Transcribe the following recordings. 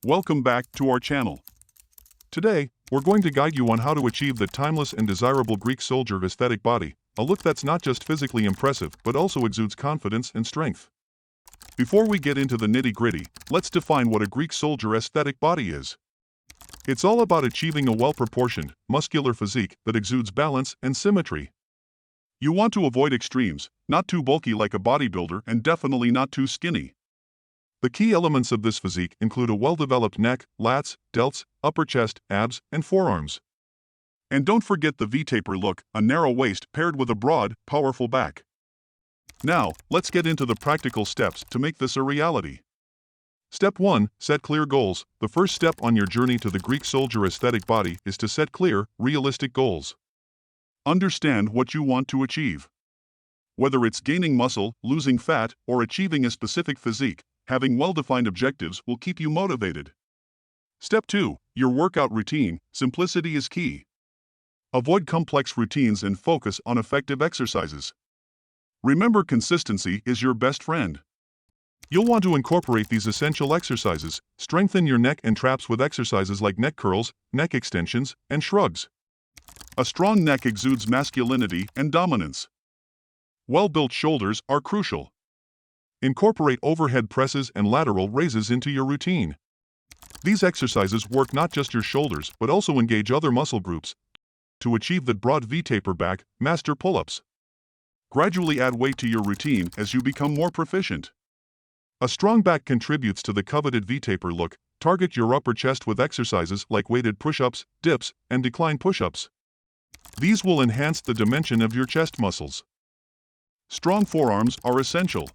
Welcome back to our channel. Today, we're going to guide you on how to achieve the timeless and desirable Greek soldier aesthetic body, a look that's not just physically impressive but also exudes confidence and strength. Before we get into the nitty-gritty, let's define what a Greek soldier aesthetic body is. It's all about achieving a well-proportioned, muscular physique that exudes balance and symmetry. You want to avoid extremes, not too bulky like a bodybuilder and definitely not too skinny. The key elements of this physique include a well-developed neck, lats, delts, upper chest, abs, and forearms. And don't forget the V-taper look, a narrow waist paired with a broad, powerful back. Now, let's get into the practical steps to make this a reality. Step 1. Set clear goals. The first step on your journey to the Greek soldier aesthetic body is to set clear, realistic goals. Understand what you want to achieve. Whether it's gaining muscle, losing fat, or achieving a specific physique, having well-defined objectives will keep you motivated. Step 2. Your workout routine. Simplicity is key. Avoid complex routines and focus on effective exercises. Remember, consistency is your best friend. You'll want to incorporate these essential exercises. Strengthen your neck and traps with exercises like neck curls, neck extensions, and shrugs. A strong neck exudes masculinity and dominance. Well-built shoulders are crucial. Incorporate overhead presses and lateral raises into your routine. These exercises work not just your shoulders but also engage other muscle groups. To achieve that broad V-taper back, master pull-ups. Gradually add weight to your routine as you become more proficient. A strong back contributes to the coveted V-taper look. Target your upper chest with exercises like weighted push-ups, dips, and decline push-ups. These will enhance the dimension of your chest muscles. Strong forearms are essential.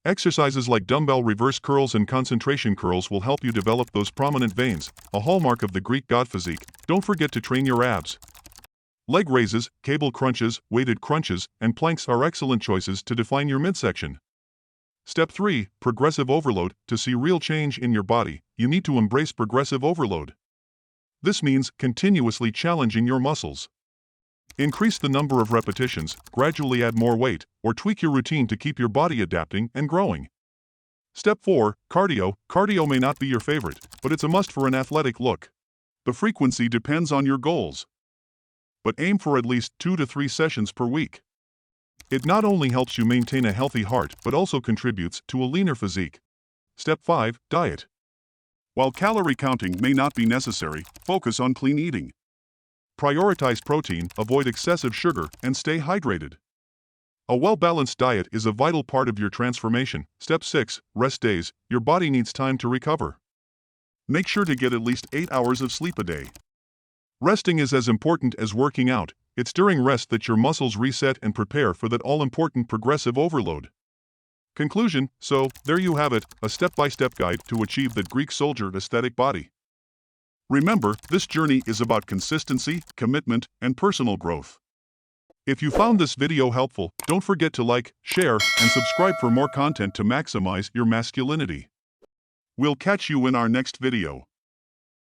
Exercises like dumbbell reverse curls and concentration curls will help you develop those prominent veins, a hallmark of the Greek god physique. Don't forget to train your abs. Leg raises, cable crunches, weighted crunches, and planks are excellent choices to define your midsection. Step 3. Progressive overload. To see real change in your body, you need to embrace progressive overload. This means continuously challenging your muscles. Increase the number of repetitions, gradually add more weight, or tweak your routine to keep your body adapting and growing. Step 4. Cardio. Cardio may not be your favorite, but it's a must for an athletic look. The frequency depends on your goals. But aim for at least 2 to 3 sessions per week. It not only helps you maintain a healthy heart but also contributes to a leaner physique. Step 5. Diet. While calorie counting may not be necessary, focus on clean eating. Prioritize protein, avoid excessive sugar, and stay hydrated. A well-balanced diet is a vital part of your transformation. Step 6. Rest days. Your body needs time to recover. Make sure to get at least 8 hours of sleep a day. Resting is as important as working out. It's during rest that your muscles reset and prepare for that all-important progressive overload. Conclusion. So, there you have it, a step-by-step guide to achieve that Greek soldier aesthetic body. Remember, this journey is about consistency, commitment, and personal growth. If you found this video helpful, don't forget to like, share, and subscribe for more content to maximize your masculinity. We'll catch you in our next video.